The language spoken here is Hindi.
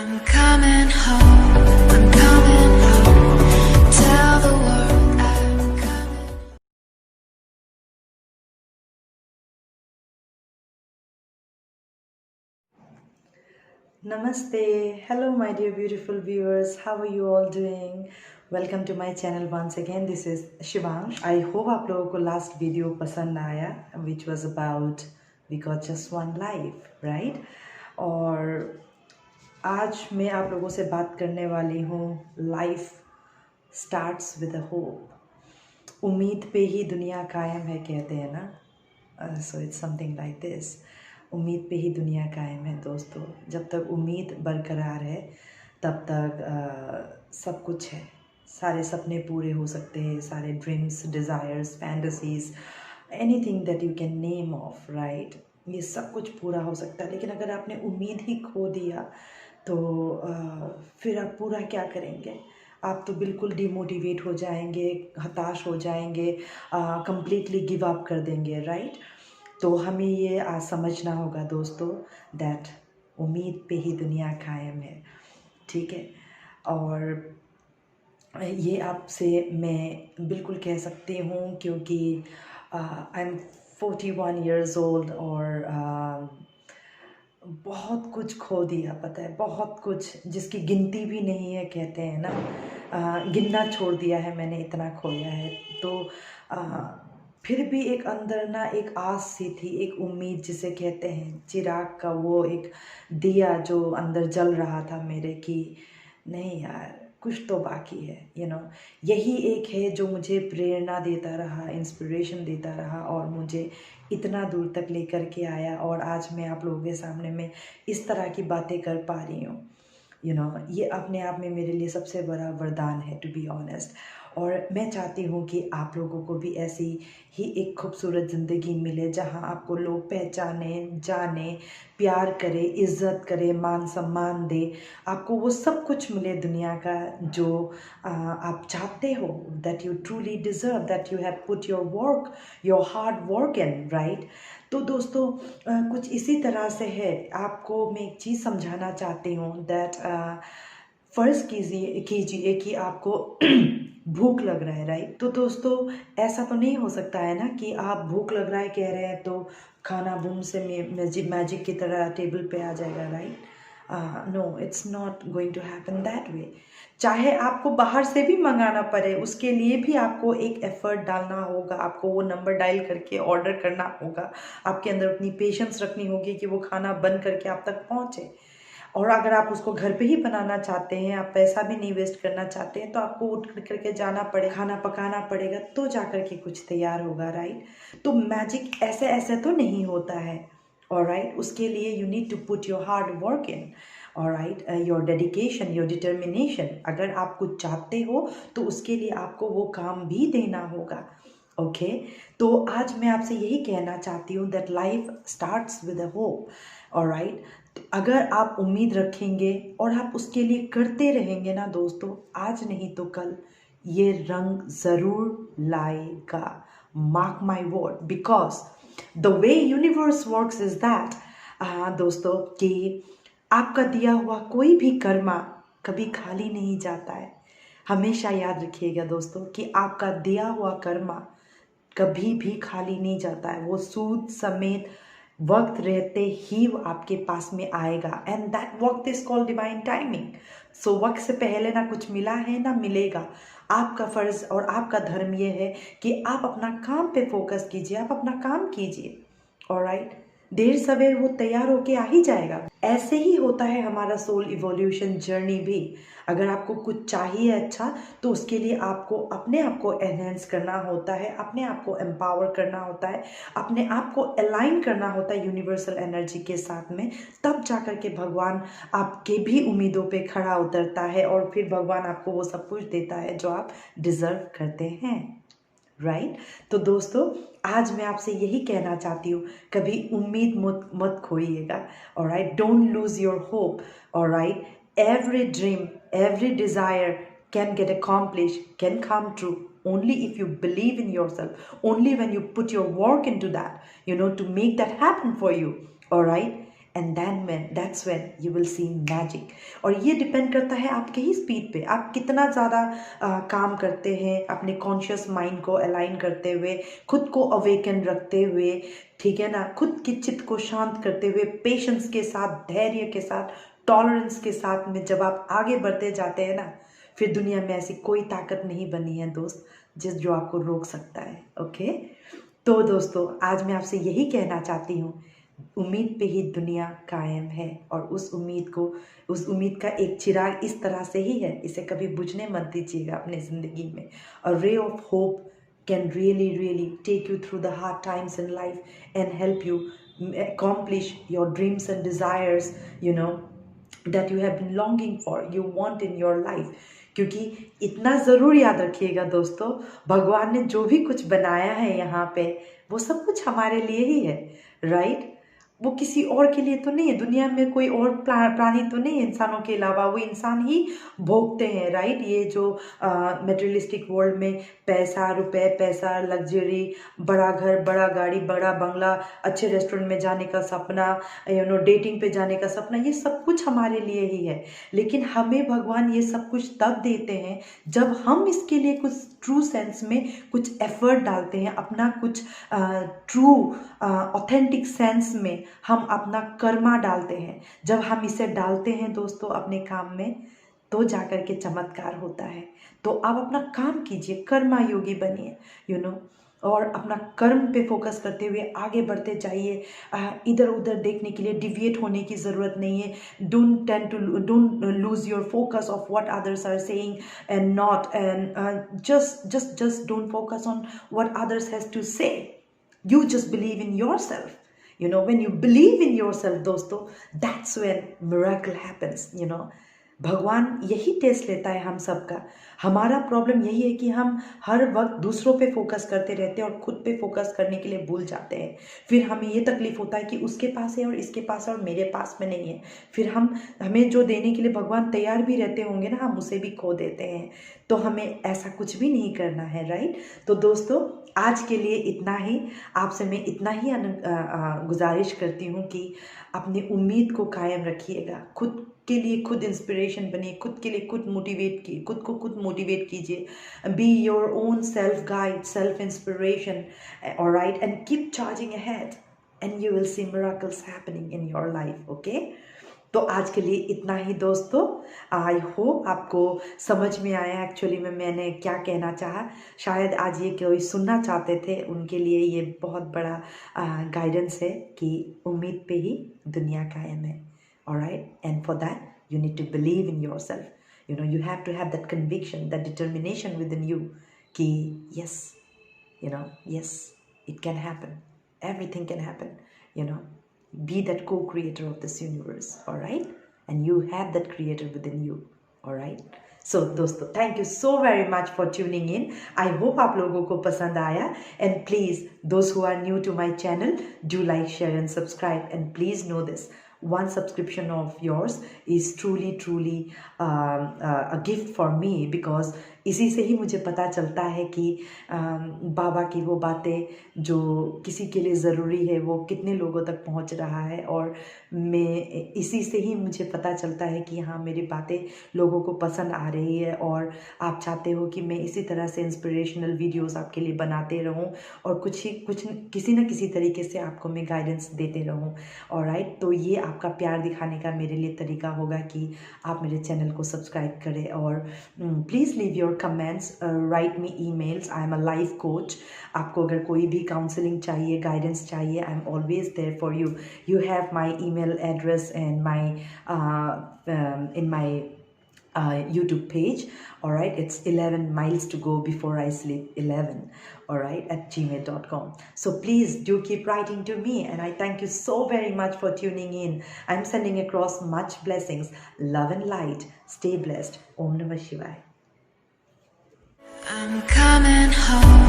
I'm coming home. I'm coming home. Tell the world I'm coming. Namaste. Hello, my dear beautiful viewers. How are you all doing? Welcome to my channel once again. This is Shivang. I hope आप लोगों को last video पसंद आया, which was about we got just one life, right? और आज मैं आप लोगों से बात करने वाली हूँ life starts with a hope. उम्मीद पे ही दुनिया कायम है कहते हैं ना. So it's something like this. उम्मीद पे ही दुनिया कायम है दोस्तों. जब तक उम्मीद बरकरार है तब तक सब कुछ है. सारे सपने पूरे हो सकते हैं, सारे dreams, desires, fantasies, anything that you can name of, right, ये सब कुछ पूरा हो सकता है. लेकिन अगर आपने उम्मीद ही खो दिया तो फिर आप पूरा क्या करेंगे? आप तो बिल्कुल डिमोटिवेट हो जाएंगे, हताश हो जाएंगे, कंप्लीटली गिव अप कर देंगे, राइट. तो हमें ये आज समझना होगा दोस्तों दैट उम्मीद पे ही दुनिया कायम है, ठीक है. और ये आपसे मैं बिल्कुल कह सकती हूँ क्योंकि आई एम 41 ईयर्स ओल्ड और बहुत कुछ खो दिया, पता है, बहुत कुछ जिसकी गिनती भी नहीं है कहते हैं ना. गिनना छोड़ दिया है मैंने, इतना खोया है. तो फिर भी एक अंदर ना एक आस सी थी, एक उम्मीद जिसे कहते हैं, चिराग का वो एक दिया जो अंदर जल रहा था मेरे कि नहीं यार, कुछ तो बाकी है, यही एक है जो मुझे प्रेरणा देता रहा, इंस्पिरेशन देता रहा और मुझे इतना दूर तक लेकर के आया. और आज मैं आप लोगों के सामने में इस तरह की बातें कर पा रही हूँ. ये अपने आप में मेरे लिए सबसे बड़ा वरदान है, टू बी ऑनेस्ट. और मैं चाहती हूँ कि आप लोगों को भी ऐसी ही एक खूबसूरत ज़िंदगी मिले जहाँ आपको लोग पहचाने, जाने, प्यार करे, इज़्ज़त करे, मान सम्मान दे. आपको वो सब कुछ मिले दुनिया का जो आप चाहते हो, that you truly deserve, that you have put your work, your hard work in, right. तो दोस्तों कुछ इसी तरह से है. आपको मैं एक चीज़ समझाना चाहती हूँ दैट फ़र्ज़ कीजिए कि आपको भूख लग रहा है, राइट. तो दोस्तों ऐसा तो नहीं हो सकता है ना कि आप भूख लग रहा है कह रहे हैं तो खाना बूम से मैजिक की तरह टेबल पे आ जाएगा, right. No, it's not going to happen that way. चाहे आपको बाहर से भी मंगाना पड़े, उसके लिए भी आपको एक एफ़र्ट डालना होगा, आपको वो नंबर डायल करके ऑर्डर करना होगा, आपके अंदर उतनी पेशेंस रखनी होगी कि वो खाना बन करके आप तक पहुँचे. और अगर आप उसको घर पे ही बनाना चाहते हैं, आप पैसा भी नहीं वेस्ट करना चाहते हैं, तो आपको उठ करके जाना पड़ेगा, खाना पकाना पड़ेगा, तो जा कर के कुछ तैयार होगा, राइट. तो मैजिक ऐसे ऐसे तो नहीं होता है, ऑलराइट. उसके लिए you need to put your hard work in, alright, your dedication, your determination. अगर आप कुछ चाहते हो तो उसके लिए आपको वो काम भी देना होगा, ओके. तो आज मैं आपसे यही कहना चाहती हूँ that life starts with a hope, alright. तो अगर आप उम्मीद रखेंगे और आप उसके लिए करते रहेंगे ना दोस्तों, आज नहीं तो कल ये रंग ज़रूर लाएगा. Mark my word, because the way universe works is that दोस्तों कि आपका दिया हुआ कोई भी कर्मा कभी खाली नहीं जाता है. हमेशा याद रखिएगा दोस्तों कि आपका दिया हुआ कर्मा कभी भी खाली नहीं जाता है. वो सूद समेत वक्त रहते ही वो आपके पास में आएगा. एंड दैट वक्त इज कॉल्ड डिवाइन टाइमिंग. सो वक्त से पहले ना कुछ मिला है ना मिलेगा. आपका फ़र्ज़ और आपका धर्म ये है कि आप अपना काम पे फोकस कीजिए, आप अपना काम कीजिए, ऑलराइट. देर सवेर वो तैयार होके आ ही जाएगा. ऐसे ही होता है हमारा सोल इवोल्यूशन जर्नी भी. अगर आपको कुछ चाहिए अच्छा, तो उसके लिए आपको अपने आप को एनहेंस करना होता है, अपने आप को एम्पावर करना होता है, अपने आप को अलाइन करना होता है यूनिवर्सल एनर्जी के साथ में. तब जाकर के भगवान आपके भी उम्मीदों पे खड़ा उतरता है और फिर भगवान आपको वो सब कुछ देता है जो आप डिज़र्व करते हैं, राइट. तो दोस्तों आज मैं आपसे यही कहना चाहती हूँ, कभी उम्मीद मत खोइएगा, alright. Don't lose your hope, alright. Every dream, every desire can get accomplished, can come true only if you believe in yourself, only when you put your work into that, to make that happen for you, all right. And that's when you will see magic. और ये डिपेंड करता है आपके ही स्पीड पे, आप कितना ज़्यादा काम करते हैं अपने कॉन्शियस माइंड को अलाइन करते हुए, खुद को अवेकन रखते हुए, ठीक है ना, खुद की चित्त को शांत करते हुए, पेशेंस के साथ, धैर्य के साथ, टॉलरेंस के साथ में जब आप आगे बढ़ते जाते हैं ना, फिर दुनिया में ऐसी कोई ताकत नहीं बनी है दोस्त जो आपको रोक सकता है। ओके, तो दोस्तों आज मैं आपसे यही कहना चाहती हूँ, उम्मीद पे ही दुनिया कायम है, और उस उम्मीद का एक चिराग इस तरह से ही है, इसे कभी बुझने मत दीजिएगा अपनी ज़िंदगी में। A ray of hope can really take you through the hard times in life and help you accomplish your dreams and desires, you know, that you have been longing for, you want in your life। क्योंकि इतना ज़रूर याद रखिएगा दोस्तों, भगवान ने जो भी कुछ बनाया है यहाँ पे, वो सब कुछ हमारे लिए ही है, राइट? वो किसी और के लिए तो नहीं है। दुनिया में कोई और प्राणी तो नहीं है इंसानों के अलावा, वो इंसान ही भोगते हैं, राइट? ये जो मटेरियलिस्टिक वर्ल्ड में पैसा, रुपए, पैसा, लग्जरी, बड़ा घर, बड़ा गाड़ी, बड़ा बंगला, अच्छे रेस्टोरेंट में जाने का सपना, डेटिंग पे जाने का सपना, ये सब कुछ हमारे लिए ही है। लेकिन हमें भगवान ये सब कुछ तब देते हैं जब हम इसके लिए कुछ ट्रू सेंस में कुछ एफर्ट डालते हैं, अपना कुछ ट्रू ऑथेंटिक सेंस में हम अपना कर्मा डालते हैं। जब हम इसे डालते हैं दोस्तों अपने काम में, तो जाकर के चमत्कार होता है। तो आप अपना काम कीजिए, कर्मा योगी बनिए, और अपना कर्म पे फोकस करते हुए आगे बढ़ते जाइए। इधर उधर देखने के लिए डिविएट होने की ज़रूरत नहीं है। Don't lose your focus of what others are saying and not, and just don't focus on what others has to say. You just believe in yourself. When you believe in yourself दोस्तों, that's when miracle happens. भगवान यही टेस्ट लेता है हम सबका। हमारा प्रॉब्लम यही है कि हम हर वक्त दूसरों पे फोकस करते रहते हैं और खुद पे फोकस करने के लिए भूल जाते हैं। फिर हमें ये तकलीफ होता है कि उसके पास है और इसके पास है और मेरे पास में नहीं है। फिर हमें जो देने के लिए भगवान तैयार भी रहते होंगे ना, हम उसे भी खो देते हैं। तो हमें ऐसा कुछ भी नहीं करना है, राइट? तो दोस्तों आज के लिए इतना ही। आपसे मैं इतना ही गुजारिश करती हूँ कि अपनी उम्मीद को कायम रखिएगा, खुद के लिए खुद इंस्पिरेशन बनिए, खुद के लिए खुद मोटिवेट कीजिए। Be your own self guide, self inspiration, alright, and keep charging ahead and you will see miracles happening in your life. Okay, तो आज के लिए इतना ही दोस्तों। आई होप आपको समझ में आया एक्चुअली में मैंने क्या कहना चाहा। शायद आज ये कोई सुनना चाहते थे, उनके लिए ये बहुत बड़ा गाइडेंस है कि उम्मीद पे ही दुनिया कायम है। Alright, and for that you need to believe in yourself. You have to have that conviction, that determination within you कि yes, yes, it can happen. Everything can happen. Be that co-creator of this universe. Alright, and you have that creator within you. Alright. So दोस्तों, thank you so very much for tuning in. I hope आप लोगों को पसंद आया, and please, those who are new to my channel, do like, share and subscribe, and please know this. One subscription of yours is truly a gift for me, because इसी से ही मुझे पता चलता है कि बाबा की वो बातें जो किसी के लिए ज़रूरी है वो कितने लोगों तक पहुंच रहा है। और मैं इसी से ही मुझे पता चलता है कि हाँ, मेरी बातें लोगों को पसंद आ रही है, और आप चाहते हो कि मैं इसी तरह से इंस्पिरेशनल वीडियोस आपके लिए बनाते रहूं और कुछ किसी न किसी तरीके से आपको मैं गाइडेंस देते रहूं। ऑलराइट, तो ये आपका प्यार दिखाने का मेरे लिए तरीका होगा कि आप मेरे चैनल को सब्सक्राइब करें, और please leave your comments, write me emails. I am a life coach. आपको अगर कोई भी काउंसलिंग चाहिए, गाइडेंस चाहिए, I am always there for you. You have my email address and in my YouTube page. All right, it's 11 miles to go before I sleep 11, all right, at gmail.com. So please do keep writing to me, and I thank you so very much for tuning in. I'm sending across much blessings, love and light. Stay blessed. Om Namah Shivaya. I'm coming home.